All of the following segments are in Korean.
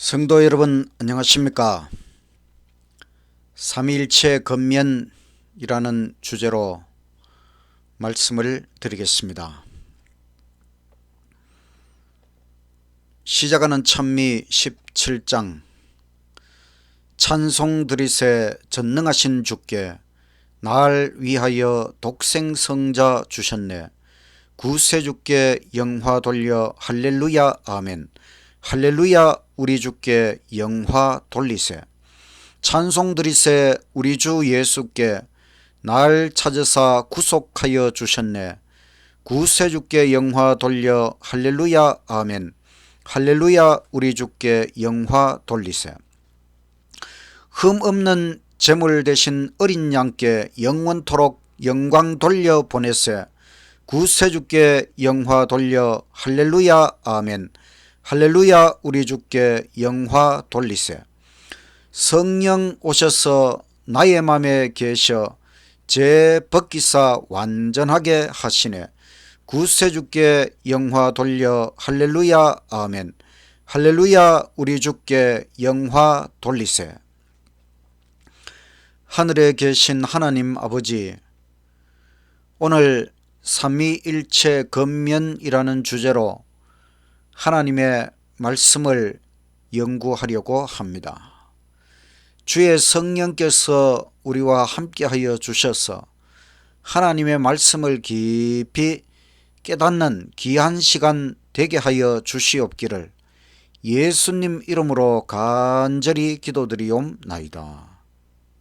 성도 여러분 안녕하십니까? 삼위일체 건면이라는 주제로 말씀을 드리겠습니다. 시작하는 찬미 17장 찬송 드리세 전능하신 주께 날 위하여 독생성자 주셨네. 구세주께 영화 돌려 할렐루야 아멘. 할렐루야 우리 주께 영화 돌리세. 찬송 드리세 우리 주 예수께 날 찾으사 구속하여 주셨네. 구세주께 영화 돌려 할렐루야 아멘. 할렐루야 우리 주께 영화 돌리세. 흠없는 제물 대신 어린 양께 영원토록 영광 돌려 보내세. 구세주께 영화 돌려 할렐루야 아멘. 할렐루야 우리 주께 영화 돌리세. 성령 오셔서 나의 맘에 계셔 죄 벗기사 완전하게 하시네. 구세주께 영화 돌려 할렐루야 아멘. 할렐루야 우리 주께 영화 돌리세. 하늘에 계신 하나님 아버지, 오늘 삼위일체 건면이라는 주제로 하나님의 말씀을 연구하려고 합니다. 주의 성령께서 우리와 함께하여 주셔서 하나님의 말씀을 깊이 깨닫는 귀한 시간 되게 하여 주시옵기를 예수님 이름으로 간절히 기도드리옵나이다.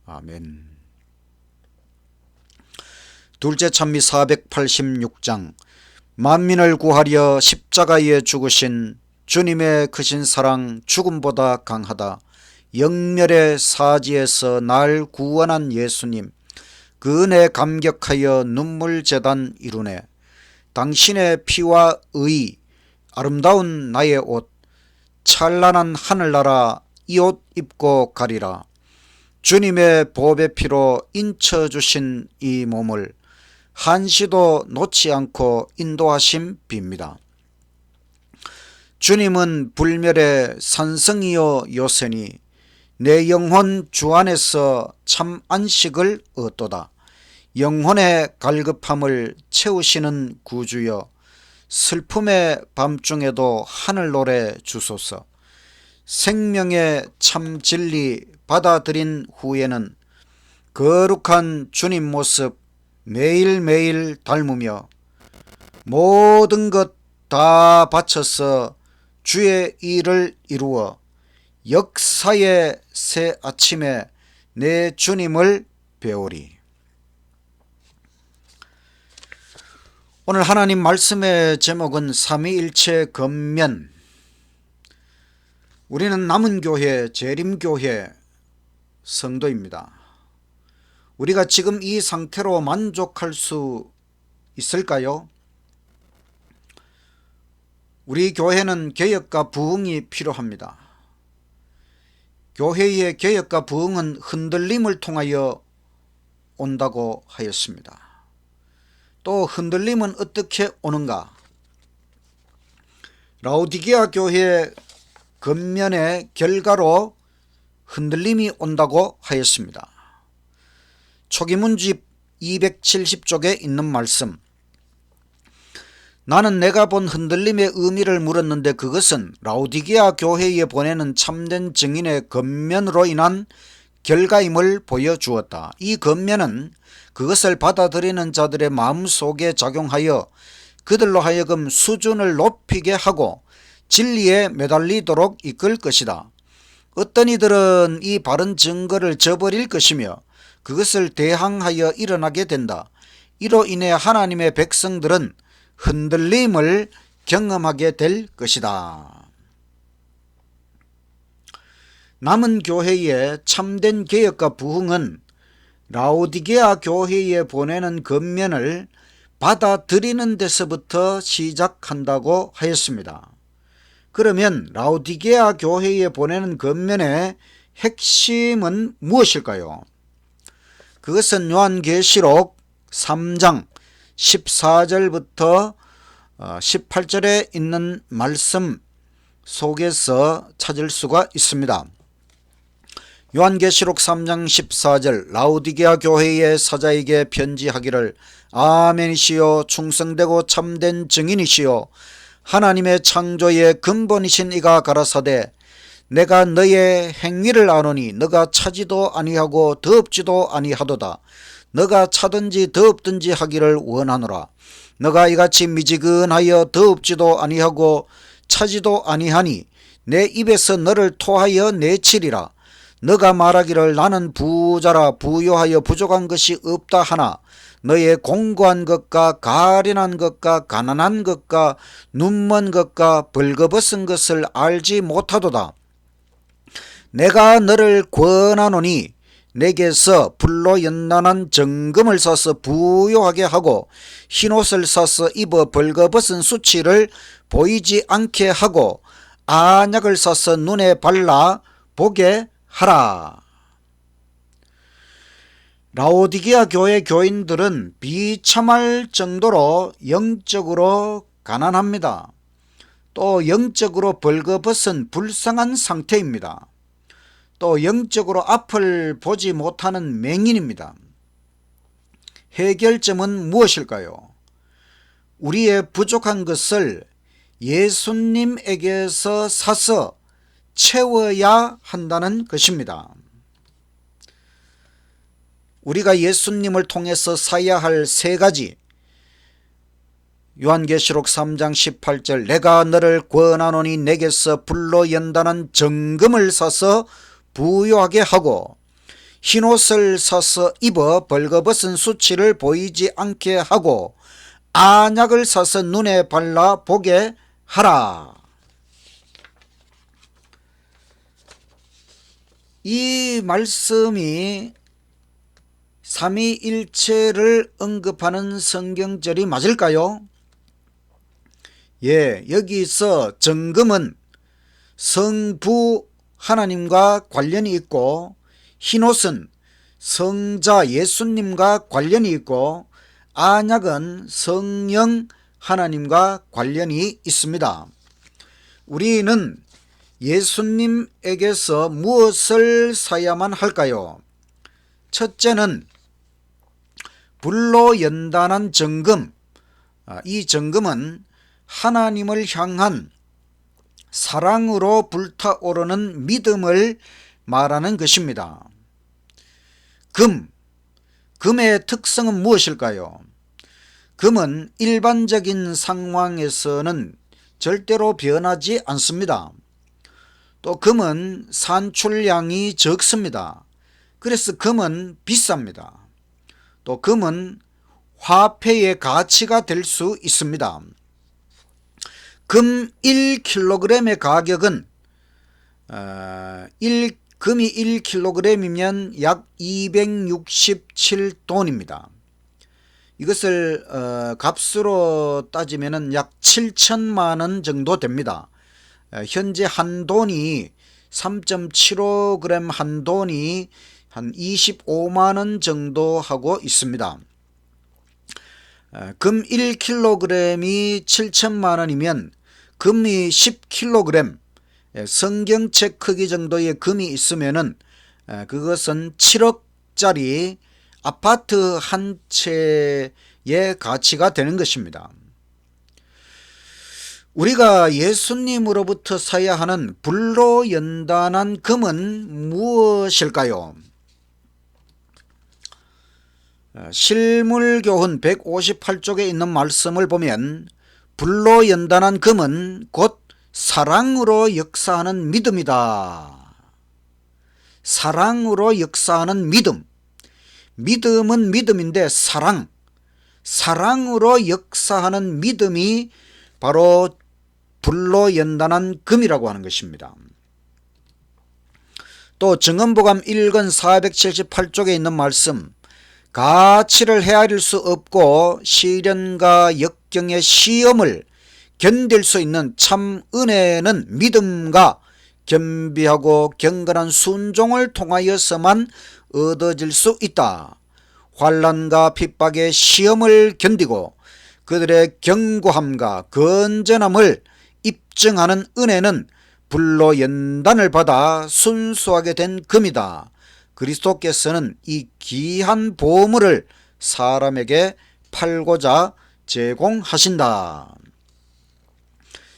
아멘. 둘째 찬미 486장 만민을 구하려 십자가에 죽으신 주님의 크신 사랑 죽음보다 강하다. 영멸의 사지에서 날 구원한 예수님, 그 은혜 감격하여 눈물재단 이루네. 당신의 피와 의 아름다운 나의 옷, 찬란한 하늘나라 이 옷 입고 가리라. 주님의 보배 피로 인쳐주신 이 몸을 한시도 놓지 않고 인도하심 빕니다. 주님은 불멸의 산성이요 요새니 내 영혼 주 안에서 참 안식을 얻도다. 영혼의 갈급함을 채우시는 구주여, 슬픔의 밤중에도 하늘 노래 주소서. 생명의 참 진리 받아들인 후에는 거룩한 주님 모습 매일매일 닮으며 모든 것 다 바쳐서 주의 일을 이루어 역사의 새 아침에 내 주님을 배우리. 오늘 하나님 말씀의 제목은 삼위일체 건면. 우리는 남은교회, 재림교회 성도입니다. 우리가 지금 이 상태로 만족할 수 있을까요? 우리 교회는 개혁과 부흥이 필요합니다. 교회의 개혁과 부흥은 흔들림을 통하여 온다고 하였습니다. 또 흔들림은 어떻게 오는가? 라오디게아 교회 건면의 결과로 흔들림이 온다고 하였습니다. 초기문집 270쪽에 있는 말씀, 나는 내가 본 흔들림의 의미를 물었는데 그것은 라오디게아 교회에 보내는 참된 증인의 건면으로 인한 결과임을 보여주었다. 이 건면은 그것을 받아들이는 자들의 마음속에 작용하여 그들로 하여금 수준을 높이게 하고 진리에 매달리도록 이끌 것이다. 어떤 이들은 이 바른 증거를 저버릴 것이며 그것을 대항하여 일어나게 된다. 이로 인해 하나님의 백성들은 흔들림을 경험하게 될 것이다. 남은 교회의 참된 개혁과 부흥은 라오디게아 교회에 보내는 건면을 받아들이는 데서부터 시작한다고 하였습니다. 그러면 라오디게아 교회에 보내는 건면의 핵심은 무엇일까요? 그것은 요한계시록 3장 14절부터 18절에 있는 말씀, 속에서 찾을 수가 있습니다. 요한계시록 3장 14절 라오디게아 교회의 사자에게 편지하기를 아멘이시요 충성되고 참된 증인이시요 하나님의 창조의 근본이신 이가 가라사대 내가 너의 행위를 아노니 너가 차지도 아니하고 더럽지도 아니하도다. 너가 차든지 더럽든지 하기를 원하노라. 너가 이같이 미지근하여 더럽지도 아니하고 차지도 아니하니 내 입에서 너를 토하여 내치리라. 너가 말하기를 나는 부자라 부요하여 부족한 것이 없다 하나 너의 공고한 것과 가련한 것과 가난한 것과 눈먼 것과 벌거벗은 것을 알지 못하도다. 내가 너를 권하노니 내게서 불로 연단한 정금을 사서 부요하게 하고 흰옷을 사서 입어 벌거벗은 수치를 보이지 않게 하고 안약을 사서 눈에 발라 보게 하라. 라오디게아 교회 교인들은 비참할 정도로 영적으로 가난합니다. 또 영적으로 벌거벗은 불쌍한 상태입니다. 또 영적으로 앞을 보지 못하는 맹인입니다. 해결점은 무엇일까요? 우리의 부족한 것을 예수님에게서 사서 채워야 한다는 것입니다. 우리가 예수님을 통해서 사야 할 세 가지, 요한계시록 3장 18절 내가 너를 권하노니 내게서 불로 연단한 정금을 사서 부요하게 하고 흰옷을 사서 입어 벌거벗은 수치를 보이지 않게 하고 안약을 사서 눈에 발라 보게 하라. 이 말씀이 삼위일체를 언급하는 성경절이 맞을까요? 예, 여기서 정금은 성부 하나님과 관련이 있고 흰옷은 성자 예수님과 관련이 있고 안약은 성령 하나님과 관련이 있습니다. 우리는 예수님에게서 무엇을 사야만 할까요? 첫째는 불로 연단한 정금. 이 정금은 하나님을 향한 사랑으로 불타오르는 믿음을 말하는 것입니다. 금의 특성은 무엇일까요? 금은 일반적인 상황에서는 절대로 변하지 않습니다. 또 금은 산출량이 적습니다. 그래서 금은 비쌉니다. 또 금은 화폐의 가치가 될 수 있습니다. 금 1kg의 가격은 금이 1kg이면 약 267돈입니다. 이것을 값으로 따지면 약 7천만 원 정도 됩니다. 현재 한 돈이 3.75g 한 돈이 한 25만 원 정도 하고 있습니다. 금 1kg이 7천만 원이면 금이 10kg, 성경책 크기 정도의 금이 있으면은 그것은 7억짜리 아파트 한 채의 가치가 되는 것입니다. 우리가 예수님으로부터 사야 하는 불로 연단한 금은 무엇일까요? 실물교훈 158쪽에 있는 말씀을 보면 불로 연단한 금은 곧 사랑으로 역사하는 믿음이다. 사랑으로 역사하는 믿음. 믿음은 믿음인데 사랑으로 역사하는 믿음이 바로 불로 연단한 금이라고 하는 것입니다. 또 증언보감 1권 478쪽에 있는 말씀, 가치를 헤아릴 수 없고 시련과 역경의 시험을 견딜 수 있는 참 은혜는 믿음과 겸비하고 경건한 순종을 통하여서만 얻어질 수 있다. 환난과 핍박의 시험을 견디고 그들의 견고함과 건전함을 입증하는 은혜는 불로 연단을 받아 순수하게 된 금이다. 그리스도께서는 이 귀한 보물을 사람에게 팔고자 제공하신다.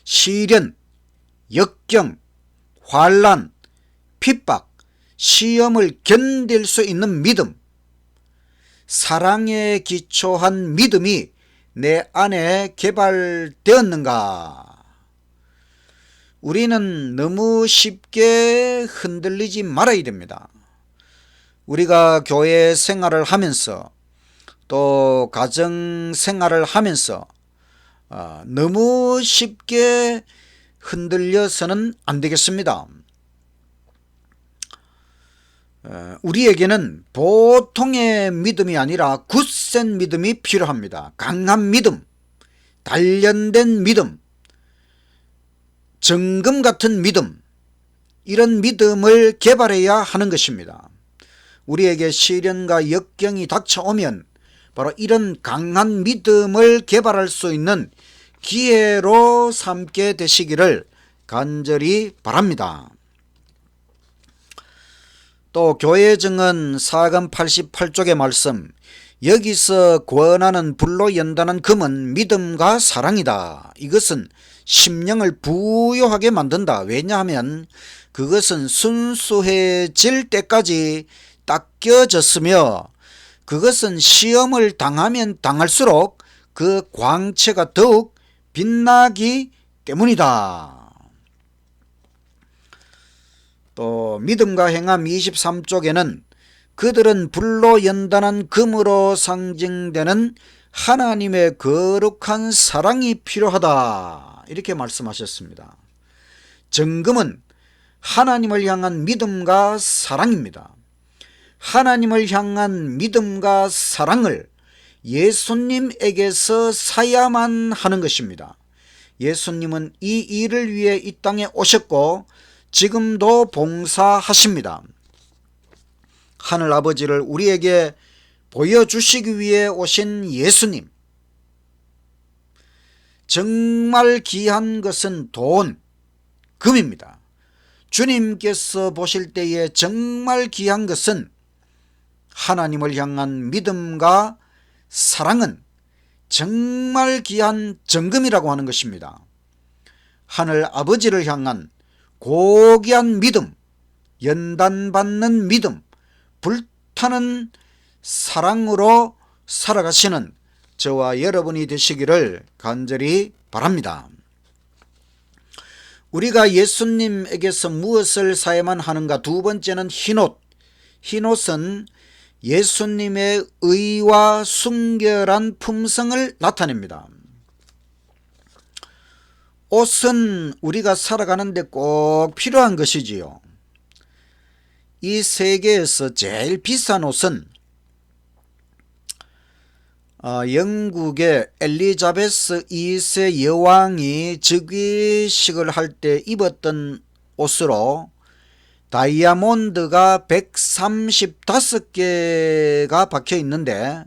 시련, 역경, 환난, 핍박, 시험을 견딜 수 있는 믿음, 사랑에 기초한 믿음이 내 안에 개발되었는가? 우리는 너무 쉽게 흔들리지 말아야 됩니다. 우리가 교회 생활을 하면서 또 가정 생활을 하면서 너무 쉽게 흔들려서는 안 되겠습니다. 우리에게는 보통의 믿음이 아니라 굳센 믿음이 필요합니다. 강한 믿음, 단련된 믿음, 정금 같은 믿음, 이런 믿음을 개발해야 하는 것입니다. 우리에게 시련과 역경이 닥쳐오면 바로 이런 강한 믿음을 개발할 수 있는 기회로 삼게 되시기를 간절히 바랍니다. 또 교회 증언 4권 88쪽의 말씀, 여기서 권하는 불로 연단한 금은 믿음과 사랑이다. 이것은 심령을 부요하게 만든다. 왜냐하면 그것은 순수해질 때까지 닦여졌으며 그것은 시험을 당하면 당할수록 그 광채가 더욱 빛나기 때문이다. 또 믿음과 행함 23쪽에는 그들은 불로 연단한 금으로 상징되는 하나님의 거룩한 사랑이 필요하다. 이렇게 말씀하셨습니다. 정금은 하나님을 향한 믿음과 사랑입니다. 하나님을 향한 믿음과 사랑을 예수님에게서 사야만 하는 것입니다. 예수님은 이 일을 위해 이 땅에 오셨고 지금도 봉사하십니다. 하늘아버지를 우리에게 보여주시기 위해 오신 예수님, 정말 귀한 것은 돈, 금입니다. 주님께서 보실 때에 정말 귀한 것은 하나님을 향한 믿음과 사랑은 정말 귀한 정금이라고 하는 것입니다. 하늘 아버지를 향한 고귀한 믿음, 연단받는 믿음, 불타는 사랑으로 살아가시는 저와 여러분이 되시기를 간절히 바랍니다. 우리가 예수님에게서 무엇을 사야만 하는가? 두 번째는 흰옷. 흰옷은 예수님의 의와 순결한 품성을 나타냅니다. 옷은 우리가 살아가는데 꼭 필요한 것이지요. 이 세계에서 제일 비싼 옷은 영국의 엘리자베스 2세 여왕이 즉위식을 할 때 입었던 옷으로 다이아몬드가 135개가 박혀 있는데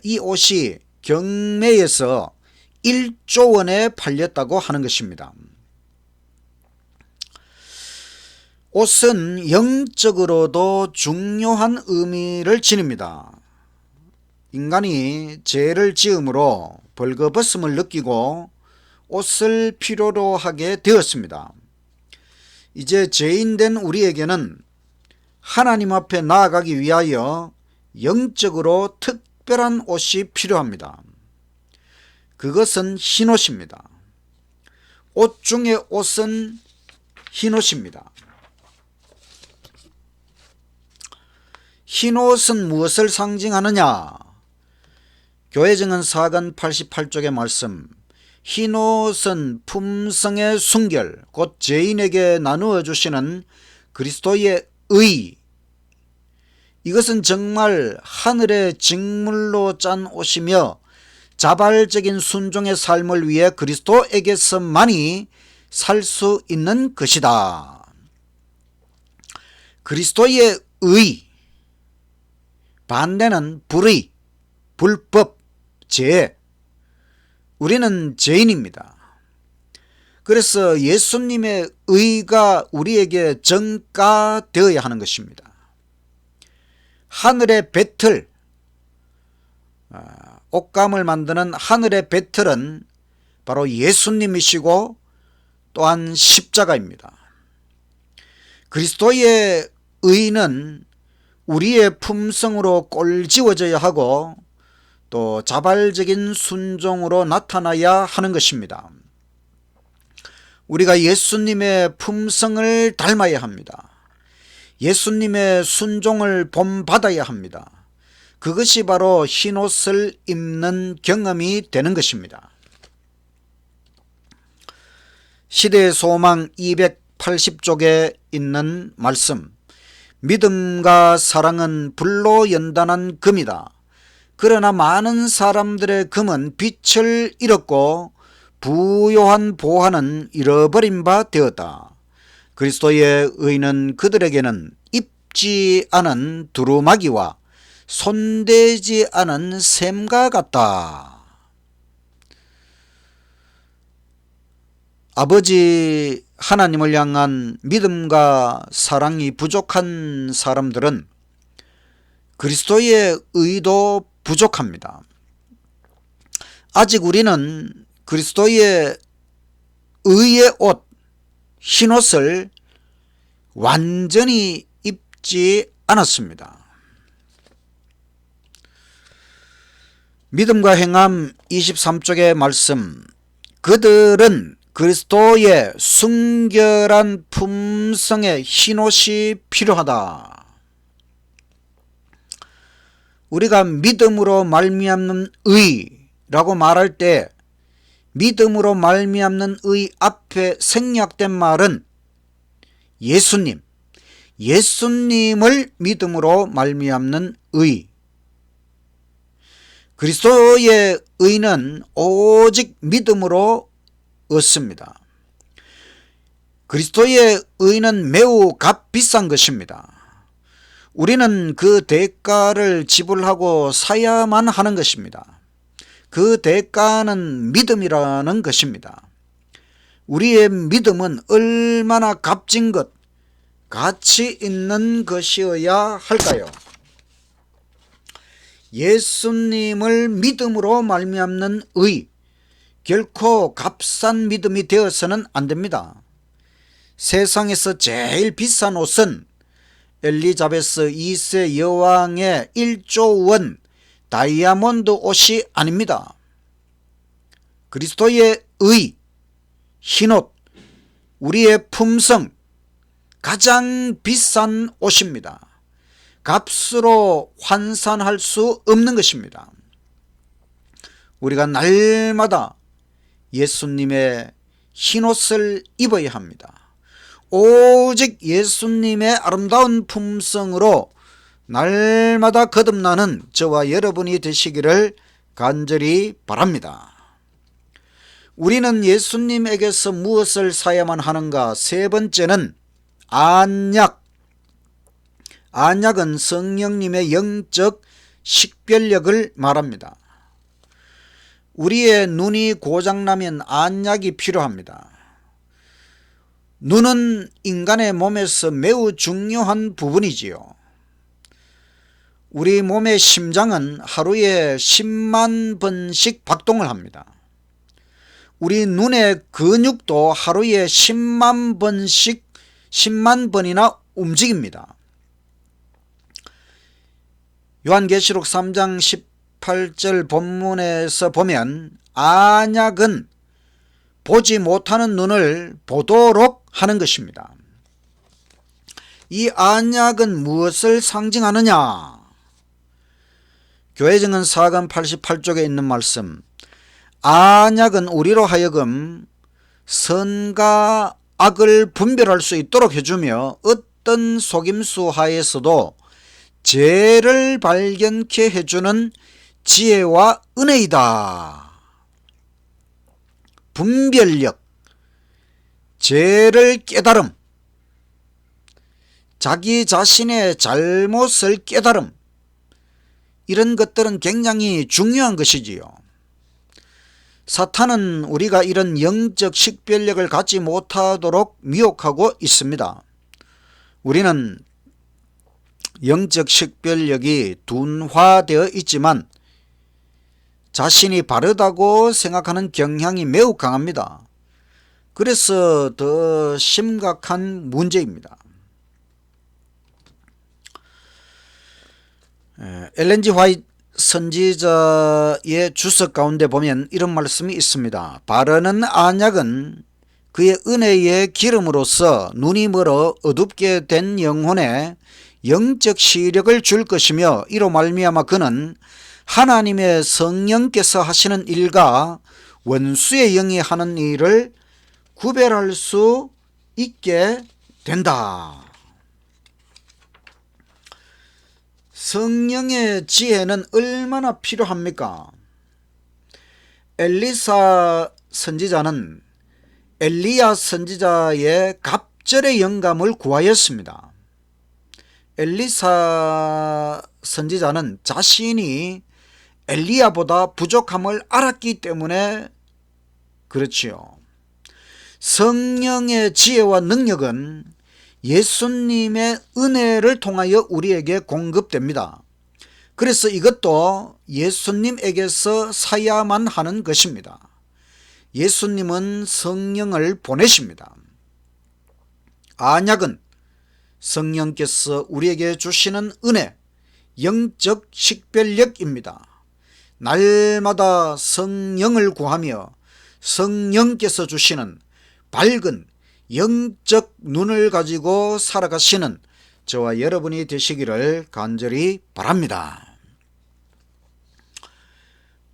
이 옷이 경매에서 1조 원에 팔렸다고 하는 것입니다. 옷은 영적으로도 중요한 의미를 지닙니다. 인간이 죄를 지음으로 벌거벗음을 느끼고 옷을 필요로 하게 되었습니다. 이제 죄인된 우리에게는 하나님 앞에 나아가기 위하여 영적으로 특별한 옷이 필요합니다. 그것은 흰옷입니다. 옷 중에 옷은 흰옷입니다. 흰옷은 무엇을 상징하느냐? 교회증언 4권 88쪽의 말씀, 흰옷은 품성의 순결, 곧 죄인에게 나누어 주시는 그리스도의 의, 이것은 정말 하늘의 직물로 짠 옷이며 자발적인 순종의 삶을 위해 그리스도에게서만이 살 수 있는 것이다. 그리스도의 의, 반대는 불의, 불법, 죄. 우리는 죄인입니다. 그래서 예수님의 의가 우리에게 전가되어야 하는 것입니다. 하늘의 배틀, 옷감을 만드는 하늘의 배틀은 바로 예수님이시고 또한 십자가입니다. 그리스도의 의는 우리의 품성으로 꼴지워져야 하고 또 자발적인 순종으로 나타나야 하는 것입니다. 우리가 예수님의 품성을 닮아야 합니다. 예수님의 순종을 본받아야 합니다. 그것이 바로 흰옷을 입는 경험이 되는 것입니다. 시대의 소망 280쪽에 있는 말씀, 믿음과 사랑은 불로 연단한 금이다. 그러나 많은 사람들의 금은 빛을 잃었고 부요한 보화는 잃어버린 바 되었다. 그리스도의 의는 그들에게는 입지 않은 두루마기와 손대지 않은 샘과 같다. 아버지 하나님을 향한 믿음과 사랑이 부족한 사람들은 그리스도의 의도 부족합니다. 아직 우리는 그리스도의 의의 옷, 흰옷을 완전히 입지 않았습니다. 믿음과 행함 23쪽의 말씀, 그들은 그리스도의 순결한 품성의 흰옷이 필요하다. 우리가 믿음으로 말미암는 의라고 말할 때 믿음으로 말미암는 의 앞에 생략된 말은 예수님, 예수님을 믿음으로 말미암는 의. 그리스도의 의는 오직 믿음으로 얻습니다. 그리스도의 의는 매우 값비싼 것입니다. 우리는 그 대가를 지불하고 사야만 하는 것입니다. 그 대가는 믿음이라는 것입니다. 우리의 믿음은 얼마나 값진 것, 가치 있는 것이어야 할까요? 예수님을 믿음으로 말미암는 의, 결코 값싼 믿음이 되어서는 안 됩니다. 세상에서 제일 비싼 옷은 엘리자베스 2세 여왕의 1조 원 다이아몬드 옷이 아닙니다. 그리스도의 의, 흰옷, 우리의 품성, 가장 비싼 옷입니다. 값으로 환산할 수 없는 것입니다. 우리가 날마다 예수님의 흰옷을 입어야 합니다. 오직 예수님의 아름다운 품성으로 날마다 거듭나는 저와 여러분이 되시기를 간절히 바랍니다. 우리는 예수님에게서 무엇을 사야만 하는가? 세 번째는 안약. 안약은 성령님의 영적 식별력을 말합니다. 우리의 눈이 고장나면 안약이 필요합니다. 눈은 인간의 몸에서 매우 중요한 부분이지요. 우리 몸의 심장은 하루에 10만 번씩 박동을 합니다. 우리 눈의 근육도 하루에 10만 번이나 움직입니다. 요한계시록 3장 18절 본문에서 보면 안약은 보지 못하는 눈을 보도록 하는 것입니다. 이 안약은 무엇을 상징하느냐? 교회증언 4권 88쪽에 있는 말씀, 안약은 우리로 하여금 선과 악을 분별할 수 있도록 해주며 어떤 속임수 하에서도 죄를 발견케 해주는 지혜와 은혜이다. 분별력, 죄를 깨달음, 자기 자신의 잘못을 깨달음, 이런 것들은 굉장히 중요한 것이지요. 사탄은 우리가 이런 영적 식별력을 갖지 못하도록 미혹하고 있습니다. 우리는 영적 식별력이 둔화되어 있지만 자신이 바르다고 생각하는 경향이 매우 강합니다. 그래서 더 심각한 문제입니다. 엘렌 G 화이트 선지자의 주석 가운데 보면 이런 말씀이 있습니다. 바르는 안약은 그의 은혜의 기름으로서 눈이 멀어 어둡게 된 영혼에 영적 시력을 줄 것이며 이로 말미암아 그는 하나님의 성령께서 하시는 일과 원수의 영이 하는 일을 구별할 수 있게 된다. 성령의 지혜는 얼마나 필요합니까? 엘리사 선지자는 엘리야 선지자의 갑절의 영감을 구하였습니다. 엘리사 선지자는 자신이 엘리야보다 부족함을 알았기 때문에 그렇지요. 성령의 지혜와 능력은 예수님의 은혜를 통하여 우리에게 공급됩니다. 그래서 이것도 예수님에게서 사야만 하는 것입니다. 예수님은 성령을 보내십니다. 안약은 성령께서 우리에게 주시는 은혜, 영적 식별력입니다. 날마다 성령을 구하며 성령께서 주시는 밝은 영적 눈을 가지고 살아가시는 저와 여러분이 되시기를 간절히 바랍니다.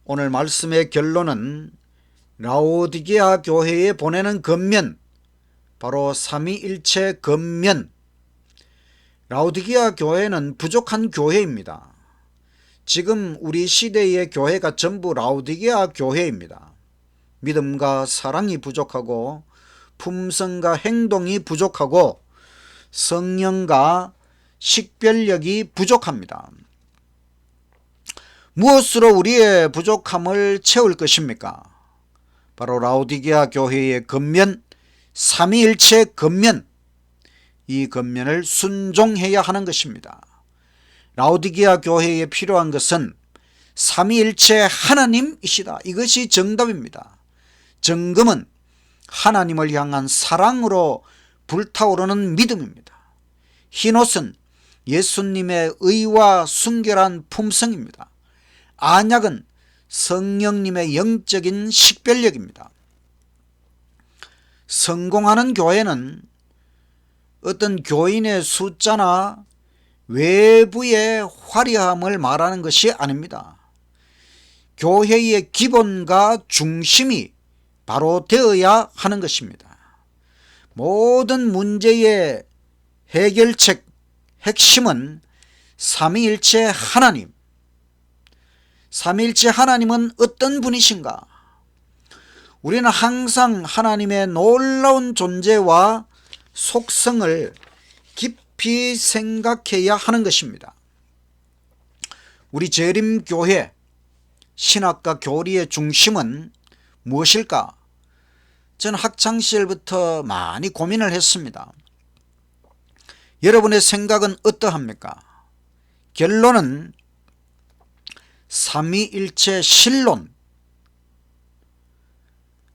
오늘 말씀의 결론은 라오디게아 교회에 보내는 권면, 바로 삼위일체 권면. 라오디게아 교회는 부족한 교회입니다. 지금 우리 시대의 교회가 전부 라오디게아 교회입니다. 믿음과 사랑이 부족하고 품성과 행동이 부족하고 성령과 식별력이 부족합니다. 무엇으로 우리의 부족함을 채울 것입니까? 바로 라오디게아 교회의 권면, 삼위일체 권면, 이 권면을 순종해야 하는 것입니다. 라오디게아 교회에 필요한 것은 삼위일체 하나님이시다. 이것이 정답입니다. 정금은 하나님을 향한 사랑으로 불타오르는 믿음입니다. 흰옷은 예수님의 의와 순결한 품성입니다. 안약은 성령님의 영적인 식별력입니다. 성공하는 교회는 어떤 교인의 숫자나 외부의 화려함을 말하는 것이 아닙니다. 교회의 기본과 중심이 바로 되어야 하는 것입니다. 모든 문제의 해결책, 핵심은 삼위일체 하나님. 삼위일체 하나님은 어떤 분이신가? 우리는 항상 하나님의 놀라운 존재와 속성을 깊이 생각해야 하는 것입니다. 우리 재림교회 신학과 교리의 중심은 무엇일까? 저는 학창시절부터 많이 고민을 했습니다. 여러분의 생각은 어떠합니까? 결론은 삼위일체 신론,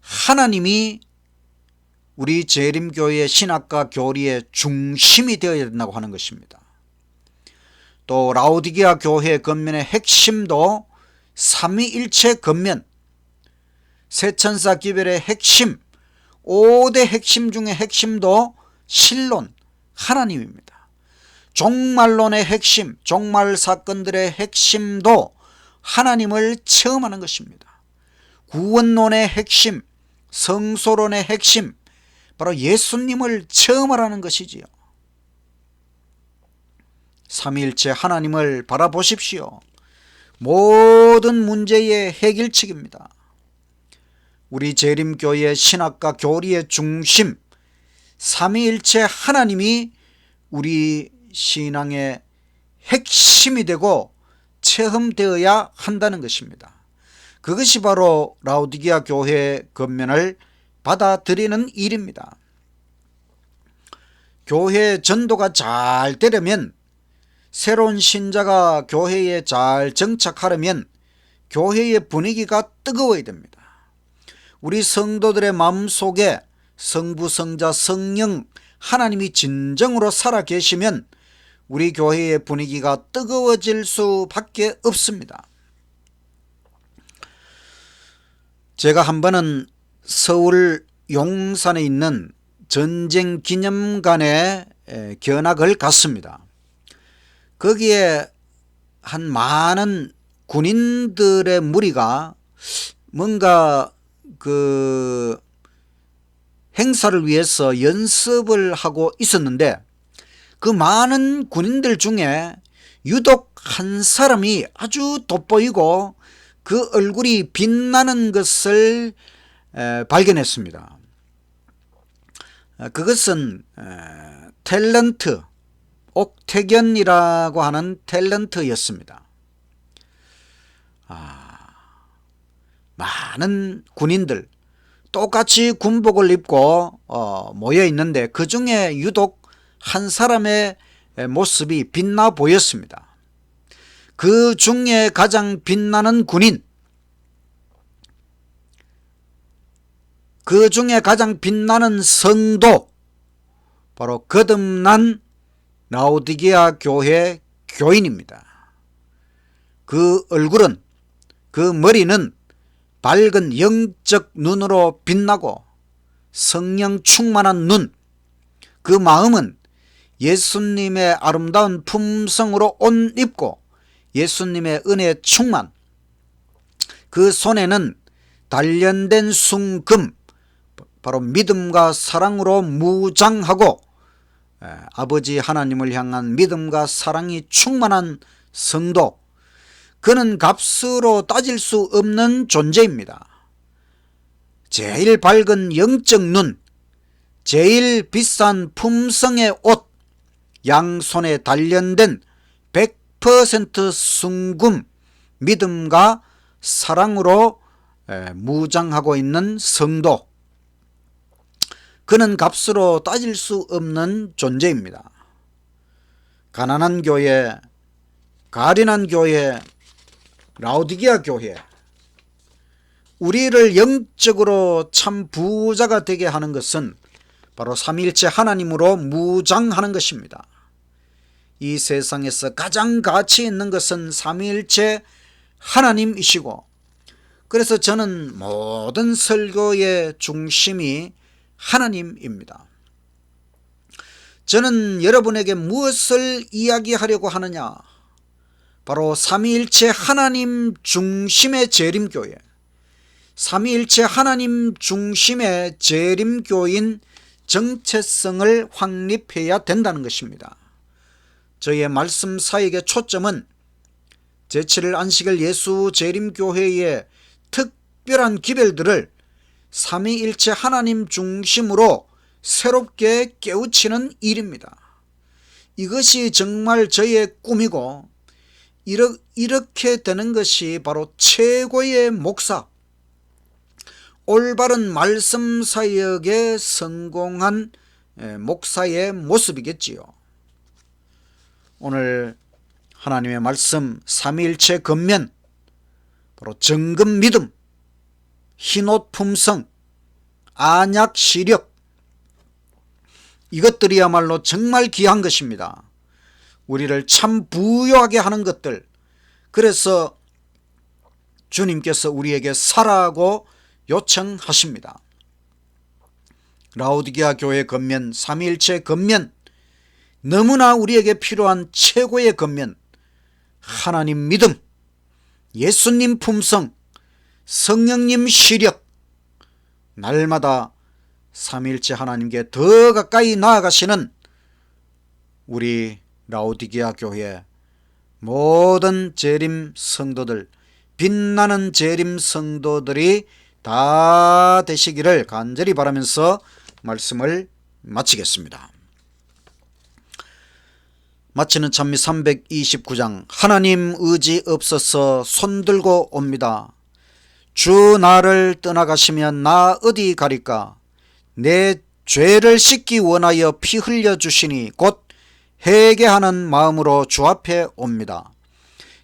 하나님이 우리 재림교회의 신학과 교리의 중심이 되어야 된다고 하는 것입니다. 또 라오디게아 교회의 권면의 핵심도 삼위일체 권면, 세천사 기별의 핵심, 5대 핵심 중의 핵심도 신론, 하나님입니다. 종말론의 핵심, 종말 사건들의 핵심도 하나님을 체험하는 것입니다. 구원론의 핵심, 성소론의 핵심, 바로 예수님을 체험하라는 것이지요. 삼위일체 하나님을 바라보십시오. 모든 문제의 해결책입니다. 우리 재림교회 신학과 교리의 중심, 삼위일체 하나님이 우리 신앙의 핵심이 되고 체험되어야 한다는 것입니다. 그것이 바로 라오디게아 교회의 권면을 받아들이는 일입니다. 교회 전도가 잘 되려면, 새로운 신자가 교회에 잘 정착하려면 교회의 분위기가 뜨거워야 됩니다. 우리 성도들의 마음속에 성부, 성자, 성령 하나님이 진정으로 살아계시면 우리 교회의 분위기가 뜨거워질 수밖에 없습니다. 제가 한 번은 서울 용산에 있는 전쟁기념관에 견학을 갔습니다. 거기에 한 많은 군인들의 무리가 뭔가 그 행사를 위해서 연습을 하고 있었는데, 그 많은 군인들 중에 유독 한 사람이 아주 돋보이고 그 얼굴이 빛나는 것을 발견했습니다. 그것은 탤런트, 옥태견이라고 하는 탤런트였습니다. 많은 군인들 똑같이 군복을 입고 모여 있는데 그 중에 유독 한 사람의 모습이 빛나 보였습니다. 그 중에 가장 빛나는 군인, 그 중에 가장 빛나는 성도, 바로 거듭난 라오디게아 교회 교인입니다. 그 얼굴은, 그 머리는 밝은 영적 눈으로 빛나고 성령 충만한 눈, 그 마음은 예수님의 아름다운 품성으로 옷 입고 예수님의 은혜 충만, 그 손에는 단련된 순금, 바로 믿음과 사랑으로 무장하고 아버지 하나님을 향한 믿음과 사랑이 충만한 성도, 그는 값으로 따질 수 없는 존재입니다. 제일 밝은 영적 눈, 제일 비싼 품성의 옷, 양손에 단련된 100% 순금, 믿음과 사랑으로 무장하고 있는 성도, 그는 값으로 따질 수 없는 존재입니다. 가난한 교회, 가련한 교회, 라오디게아 교회, 우리를 영적으로 참 부자가 되게 하는 것은 바로 삼위일체 하나님으로 무장하는 것입니다. 이 세상에서 가장 가치 있는 것은 삼위일체 하나님이시고, 그래서 저는 모든 설교의 중심이 하나님입니다. 저는 여러분에게 무엇을 이야기하려고 하느냐, 바로 삼위일체 하나님 중심의 재림교회, 삼위일체 하나님 중심의 재림교인 정체성을 확립해야 된다는 것입니다. 저의 말씀 사역의 초점은 제7일 안식일 예수 재림교회의 특별한 기별들을 삼위일체 하나님 중심으로 새롭게 깨우치는 일입니다. 이것이 정말 저의 꿈이고, 이렇게 되는 것이 바로 최고의 목사, 올바른 말씀 사역에 성공한 목사의 모습이겠지요. 오늘 하나님의 말씀, 삼위일체 권면, 바로 정금 믿음, 흰옷 품성, 안약 시력, 이것들이야말로 정말 귀한 것입니다. 우리를 참 부유하게 하는 것들, 그래서 주님께서 우리에게 사라고 요청하십니다. 라오디게아 교회 권면, 삼위일체 권면, 너무나 우리에게 필요한 최고의 권면, 하나님 믿음, 예수님 품성, 성령님 시력, 날마다 삼위일체 하나님께 더 가까이 나아가시는 우리 라오디게아 교회 모든 재림 성도들, 빛나는 재림 성도들이 다 되시기를 간절히 바라면서 말씀을 마치겠습니다. 마치는 찬미 329장. 하나님 의지 없어서 손들고 옵니다. 주 나를 떠나가시면 나 어디 가리까? 내 죄를 씻기 원하여 피 흘려 주시니 곧 회개하는 마음으로 주 앞에 옵니다.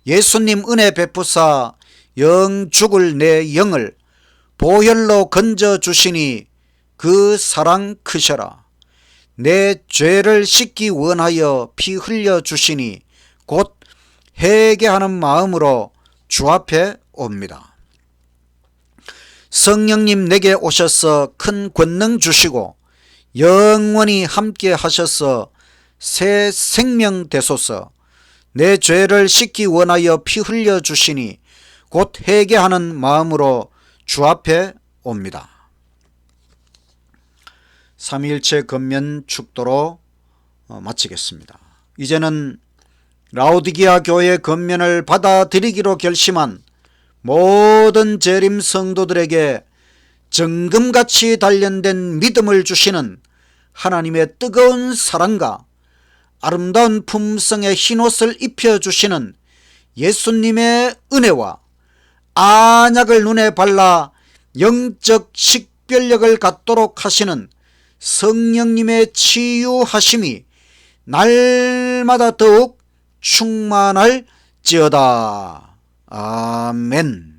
예수님 은혜 베푸사 영 죽을 내 영을 보혈로 건져 주시니 그 사랑 크셔라. 내 죄를 씻기 원하여 피 흘려 주시니 곧 회개하는 마음으로 주 앞에 옵니다. 성령님 내게 오셔서 큰 권능 주시고 영원히 함께 하셔서 새 생명 되소서. 내 죄를 씻기 원하여 피 흘려 주시니 곧 회개하는 마음으로 주 앞에 옵니다. 삼위일체 건면 축도로 마치겠습니다. 이제는 라오디게아 교회 건면을 받아들이기로 결심한 모든 재림 성도들에게 정금같이 단련된 믿음을 주시는 하나님의 뜨거운 사랑과 아름다운 품성의 흰옷을 입혀주시는 예수님의 은혜와 안약을 눈에 발라 영적 식별력을 갖도록 하시는 성령님의 치유하심이 날마다 더욱 충만할지어다. 아멘.